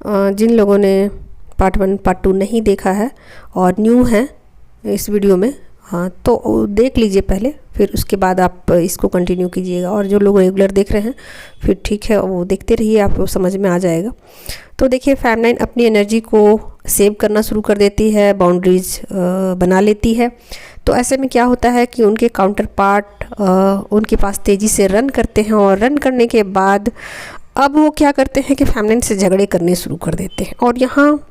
जिन लोगों ने part 1 part 2 नहीं देखा है और न्यू है इस वीडियो में, हाँ तो देख लीजिए पहले, फिर उसके बाद आप इसको कंटिन्यू कीजिएगा। और जो लोग रेगुलर देख रहे हैं फिर ठीक है, वो देखते रहिए, आपको समझ में आ जाएगा। तो देखिए फेमिनाइन अपनी एनर्जी को सेव करना शुरू कर देती है, बाउंड्रीज बना लेती है। तो ऐसे में क्या होता है कि उनके काउंटर पार्ट उनके पास तेज़ी से रन करते हैं, और रन करने के बाद अब वो क्या करते हैं कि फेमिनाइन से झगड़े करने शुरू कर देते हैं, और यहाँ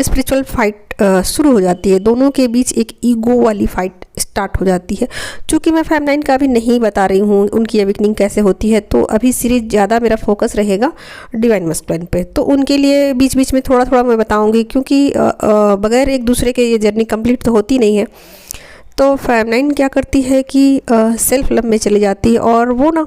स्पिरिचुअल फाइट शुरू हो जाती है। दोनों के बीच एक ईगो वाली फाइट स्टार्ट हो जाती है। चूँकि मैं फेमिनाइन का अभी नहीं बता रही हूँ उनकी अवेकनिंग कैसे होती है, तो अभी सीरीज ज़्यादा मेरा फोकस रहेगा डिवाइन मस्कुलिन पे। तो उनके लिए बीच बीच में थोड़ा थोड़ा मैं बताऊँगी, क्योंकि बगैर एक दूसरे के ये जर्नी कंप्लीट तो होती नहीं है। तो फेमिनाइन क्या करती है कि सेल्फ लव में चली जाती है, और वो ना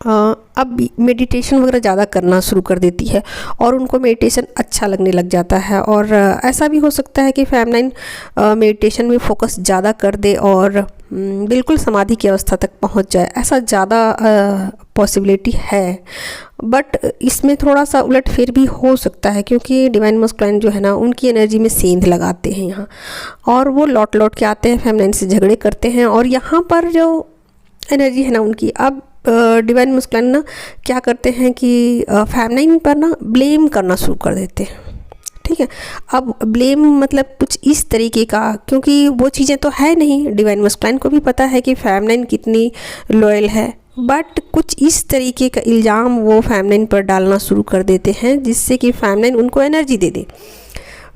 अब मेडिटेशन वगैरह ज़्यादा करना शुरू कर देती है, और उनको मेडिटेशन अच्छा लगने लग जाता है। और ऐसा भी हो सकता है कि फेमिनाइन मेडिटेशन में फोकस ज़्यादा कर दे और बिल्कुल समाधि की अवस्था तक पहुंच जाए, ऐसा ज़्यादा पॉसिबिलिटी है। बट इसमें थोड़ा सा उलट फिर भी हो सकता है, क्योंकि डिवाइन मस्कुलिन जो है ना, उनकी एनर्जी में सेंध लगाते हैं यहाँ, और वो लौट लौट के आते हैं, फेमिनाइन से झगड़े करते हैं। और यहाँ पर जो एनर्जी है ना उनकी, अब डिवाइन मस्कुलिन ना क्या करते हैं कि फेमिनाइन पर ना ब्लेम करना शुरू कर देते हैं। ठीक है, अब ब्लेम मतलब कुछ इस तरीके का, क्योंकि वो चीज़ें तो है नहीं, डिवाइन मस्कुलिन को भी पता है कि फेमिनाइन कितनी लॉयल है, बट कुछ इस तरीके का इल्ज़ाम वो फेमिनाइन पर डालना शुरू कर देते हैं, जिससे कि फेमिनाइन उनको एनर्जी दे दे,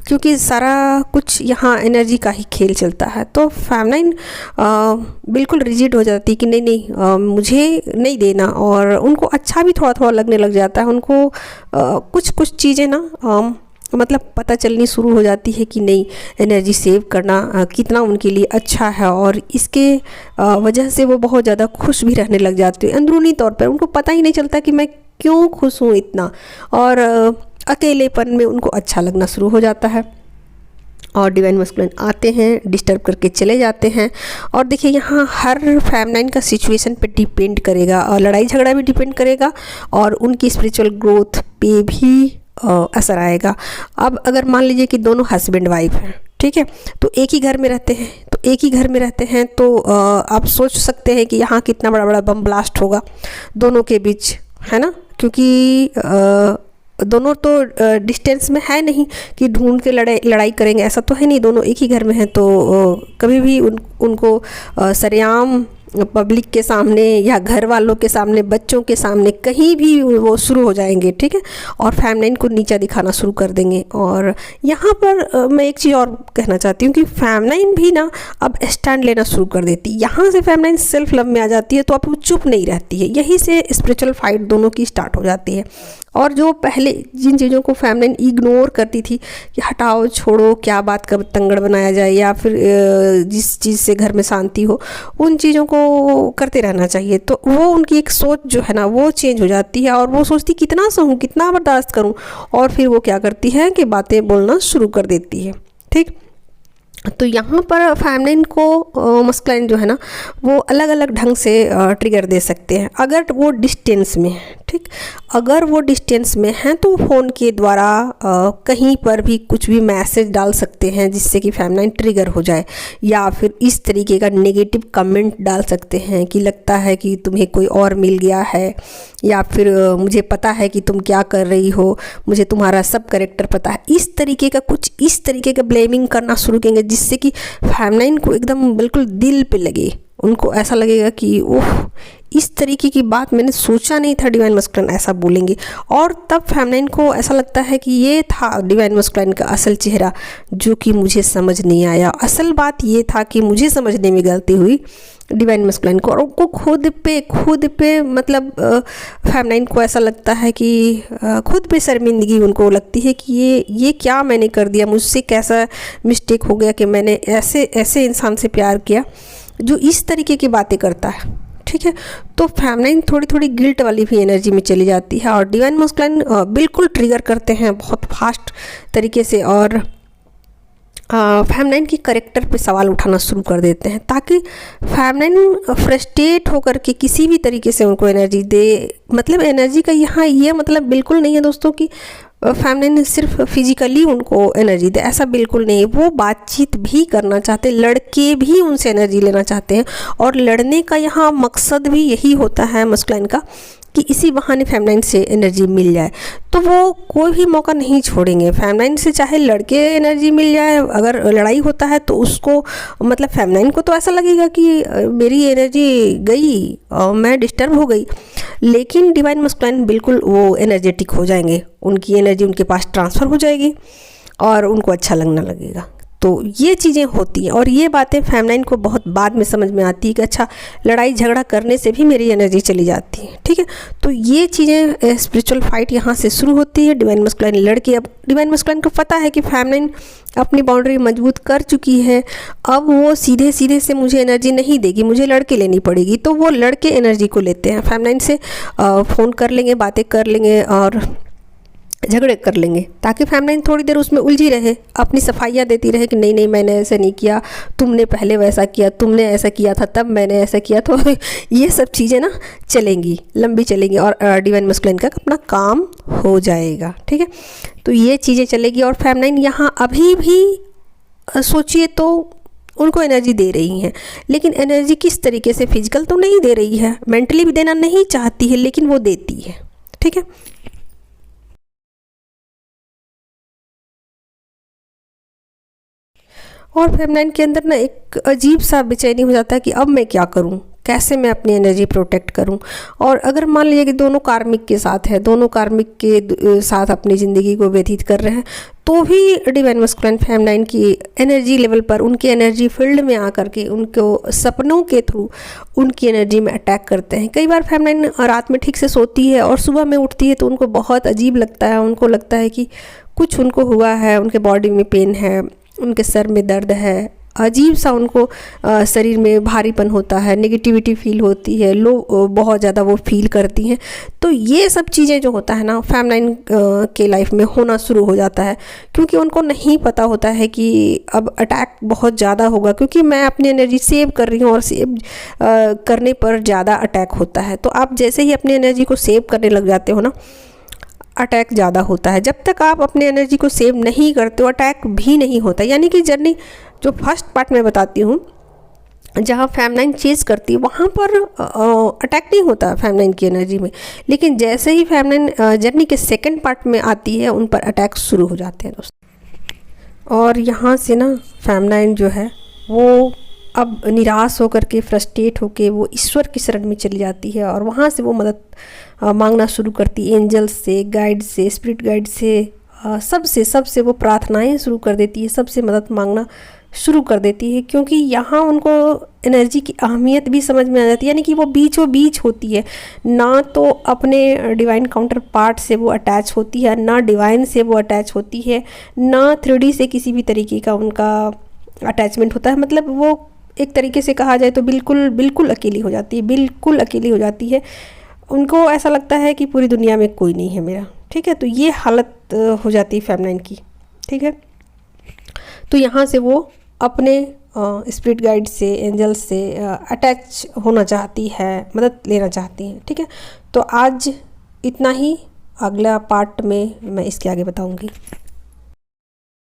क्योंकि सारा कुछ यहाँ एनर्जी का ही खेल चलता है। तो फेमिनाइन बिल्कुल रिजिड हो जाती है कि नहीं नहीं मुझे नहीं देना, और उनको अच्छा भी थोड़ा थोड़ा लगने लग जाता है। उनको कुछ कुछ चीज़ें ना मतलब पता चलनी शुरू हो जाती है कि नहीं, एनर्जी सेव करना कितना उनके लिए अच्छा है, और इसके वजह से वो बहुत ज़्यादा खुश भी रहने लग जाती है अंदरूनी तौर पर। उनको पता ही नहीं चलता कि मैं क्यों खुश हूँ इतना, और अकेलेपन में उनको अच्छा लगना शुरू हो जाता है। और डिवाइन मस्कुलिन आते हैं, डिस्टर्ब करके चले जाते हैं। और देखिए यहाँ हर फेमिनाइन का सिचुएशन पे डिपेंड करेगा, और लड़ाई झगड़ा भी डिपेंड करेगा, और उनकी स्पिरिचुअल ग्रोथ पे भी असर आएगा। अब अगर मान लीजिए कि दोनों हस्बैंड वाइफ हैं, ठीक है, तो एक ही घर में रहते हैं, तो आप सोच सकते हैं कि यहाँ कितना बड़ा बड़ा बम ब्लास्ट होगा दोनों के बीच, है ना, क्योंकि दोनों तो डिस्टेंस में है नहीं कि ढूंढ के लड़ाई करेंगे, ऐसा तो है नहीं, दोनों एक ही घर में हैं। तो कभी भी उनको सरेआम पब्लिक के सामने या घर वालों के सामने, बच्चों के सामने, कहीं भी वो शुरू हो जाएंगे, ठीक है, और फेमिनाइन को नीचा दिखाना शुरू कर देंगे। और यहाँ पर मैं एक चीज़ और कहना चाहती हूँ कि फेमिनाइन भी ना अब स्टैंड लेना शुरू कर देती है। यहाँ से फेमिनाइन सेल्फ लव में आ जाती है, तो अब वो चुप नहीं रहती है, यहीं से स्पिरिचुअल फाइट दोनों की स्टार्ट हो जाती है। और जो पहले जिन चीज़ों को फेमिनाइन इग्नोर करती थी कि हटाओ छोड़ो, क्या बात का तंगड़ बनाया जाए, या फिर जिस चीज़ से घर में शांति हो, उन चीज़ों को करते रहना चाहिए, तो वो उनकी एक सोच जो है ना वो चेंज हो जाती है, और वो सोचती कितना सहूँ, कितना बर्दाश्त करूँ, और फिर वो क्या करती है कि बातें बोलना शुरू कर देती है। ठीक, तो यहाँ पर फेमिनाइन को मस्कुलिन जो है ना वो अलग अलग ढंग से ट्रिगर दे सकते हैं, अगर वो डिस्टेंस में है। ठीक, अगर वो डिस्टेंस में हैं तो फ़ोन के द्वारा कहीं पर भी कुछ भी मैसेज डाल सकते हैं जिससे कि फेमिनाइन ट्रिगर हो जाए, या फिर इस तरीके का नेगेटिव कमेंट डाल सकते हैं कि लगता है कि तुम्हें कोई और मिल गया है, या फिर मुझे पता है कि तुम क्या कर रही हो, मुझे तुम्हारा सब कैरेक्टर पता है। इस तरीके का कुछ इस तरीके का ब्लेमिंग करना शुरू करेंगे, जिससे कि फेमिनाइन को एकदम बिल्कुल दिल पे लगे, उनको ऐसा लगेगा कि ओह इस तरीके की बात मैंने सोचा नहीं था डिवाइन मस्कुलिन ऐसा बोलेंगे। और तब फेमिनाइन को ऐसा लगता है कि ये था डिवाइन मस्कुलिन का असल चेहरा, जो कि मुझे समझ नहीं आया। असल बात ये था कि मुझे समझने में गलती हुई डिवाइन मस्कुलिन को, और उनको खुद पे मतलब फेमिनाइन को ऐसा लगता है कि खुद पे शर्मिंदगी उनको लगती है कि ये क्या मैंने कर दिया, मुझसे कैसा मिस्टेक हो गया कि मैंने ऐसे इंसान से प्यार किया जो इस तरीके की बातें करता है। ठीक है, तो फेमिनाइन थोड़ी थोड़ी गिल्ट वाली भी एनर्जी में चली जाती है, और डिवाइन मस्कुलिन बिल्कुल ट्रिगर करते हैं बहुत फास्ट तरीके से, और फेमनाइन की करेक्टर पे सवाल उठाना शुरू कर देते हैं, ताकि फेमनाइन फ्रस्ट्रेट होकर के किसी भी तरीके से उनको एनर्जी दे। मतलब एनर्जी का यहाँ ये मतलब बिल्कुल नहीं है दोस्तों कि फेमनाइन सिर्फ फिजिकली उनको एनर्जी दे, ऐसा बिल्कुल नहीं। वो बातचीत भी करना चाहते हैं, लड़के भी उनसे एनर्जी लेना चाहते हैं, और लड़ने का यहाँ मकसद भी यही होता है मस्कुलाइन का कि इसी बहाने फेमनाइन से एनर्जी मिल जाए। तो वो कोई भी मौका नहीं छोड़ेंगे फेमनाइन से, चाहे लड़के एनर्जी मिल जाए। अगर लड़ाई होता है तो उसको मतलब फेमनाइन को तो ऐसा लगेगा कि मेरी एनर्जी गई और मैं डिस्टर्ब हो गई, लेकिन डिवाइन मस्कुलाइन बिल्कुल वो एनर्जेटिक हो जाएंगे, उनकी एनर्जी उनके पास ट्रांसफ़र हो जाएगी और उनको अच्छा लगने लगेगा। तो ये चीज़ें होती हैं, और ये बातें फेमनाइन को बहुत बाद में समझ में आती है कि अच्छा, लड़ाई झगड़ा करने से भी मेरी एनर्जी चली जाती है। ठीक है, तो ये चीज़ें स्पिरिचुअल फाइट यहाँ से शुरू होती है। डिवाइन मस्कुलाइन लड़के, अब डिवाइन मस्कुलाइन को पता है कि फेमनाइन अपनी बाउंड्री मजबूत कर चुकी है, अब वो सीधे सीधे से मुझे एनर्जी नहीं देगी, मुझे लड़के लेनी पड़ेगी। तो वो लड़के एनर्जी को लेते हैं, फेमनाइन से फ़ोन कर लेंगे, बातें कर लेंगे और झगड़े कर लेंगे, ताकि फेमनाइन थोड़ी देर उसमें उलझी रहे, अपनी सफाइयाँ देती रहे कि नहीं नहीं मैंने ऐसा नहीं किया, तुमने पहले वैसा किया, तुमने ऐसा किया था तब मैंने ऐसा किया। तो ये सब चीज़ें ना चलेंगी, लंबी चलेंगी, और डिवाइन मस्कुलाइन का अपना काम हो जाएगा। ठीक है, तो ये चीज़ें चलेगी। और फेमनाइन यहाँ अभी भी सोचिए तो उनको एनर्जी दे रही हैं, लेकिन एनर्जी किस तरीके से, फिजिकल तो नहीं दे रही है, मेंटली भी देना नहीं चाहती है, लेकिन वो देती है। ठीक है, और फेमनाइन के अंदर ना एक अजीब सा बेचैनी हो जाता है कि अब मैं क्या करूं, कैसे मैं अपनी एनर्जी प्रोटेक्ट करूं। और अगर मान लीजिए कि दोनों कार्मिक के साथ है, दोनों कार्मिक के साथ अपनी ज़िंदगी को व्यतीत कर रहे हैं, तो भी डिवाइन मस्कुलाइन फेमनाइन की एनर्जी लेवल पर, उनके एनर्जी फील्ड में आकर के उनको सपनों के थ्रू उनकी एनर्जी में अटैक करते हैं। कई बार फेमनाइन रात में ठीक से सोती है और सुबह में उठती है तो उनको बहुत अजीब लगता है, उनको लगता है कि कुछ उनको हुआ है, उनके बॉडी में पेन है, उनके सर में दर्द है, अजीब सा उनको शरीर में भारीपन होता है, नेगेटिविटी फील होती है, लो बहुत ज़्यादा वो फील करती हैं। तो ये सब चीज़ें जो होता है ना फेमनाइन के लाइफ में होना शुरू हो जाता है, क्योंकि उनको नहीं पता होता है कि अब अटैक बहुत ज़्यादा होगा, क्योंकि मैं अपनी एनर्जी सेव कर रही हूँ और सेव करने पर ज़्यादा अटैक होता है। तो आप जैसे ही अपनी एनर्जी को सेव करने लग जाते हो ना, अटैक ज़्यादा होता है। जब तक आप अपने एनर्जी को सेव नहीं करते हो, अटैक भी नहीं होता। यानी कि जर्नी जो फर्स्ट पार्ट में बताती हूँ, जहाँ फेमनाइन चेज करती है, वहाँ पर अटैक नहीं होता फेमनाइन की एनर्जी में, लेकिन जैसे ही फेमनाइन जर्नी के सेकंड पार्ट में आती है, उन पर अटैक शुरू हो जाते हैं दोस्तों। और यहाँ से ना फेमनाइन जो है वो अब निराश होकर के, फ्रस्ट्रेट होकर वो ईश्वर की शरण में चली जाती है, और वहाँ से वो मदद मांगना शुरू करती है, एंजल्स से, गाइड से, स्पिरिट गाइड से, सबसे वो प्रार्थनाएं शुरू कर देती है, सबसे मदद मांगना शुरू कर देती है, क्योंकि यहाँ उनको एनर्जी की अहमियत भी समझ में आ जाती है। यानी कि वो बीच होती है, ना तो अपने डिवाइन काउंटर पार्ट से वो अटैच होती है, ना डिवाइन से वो अटैच होती है, ना 3D से किसी भी तरीके का उनका अटैचमेंट होता है। मतलब वो एक तरीके से कहा जाए तो बिल्कुल अकेली हो जाती है, बिल्कुल अकेली हो जाती है। उनको ऐसा लगता है कि पूरी दुनिया में कोई नहीं है मेरा। ठीक है, तो ये हालत हो जाती है फेमनाइन की। ठीक है, तो यहाँ से वो अपने स्पिरिट गाइड से, एंजल से अटैच होना चाहती है, मदद लेना चाहती हैं। ठीक है, तो आज इतना ही, अगला पार्ट में मैं इसके आगे बताऊँगी।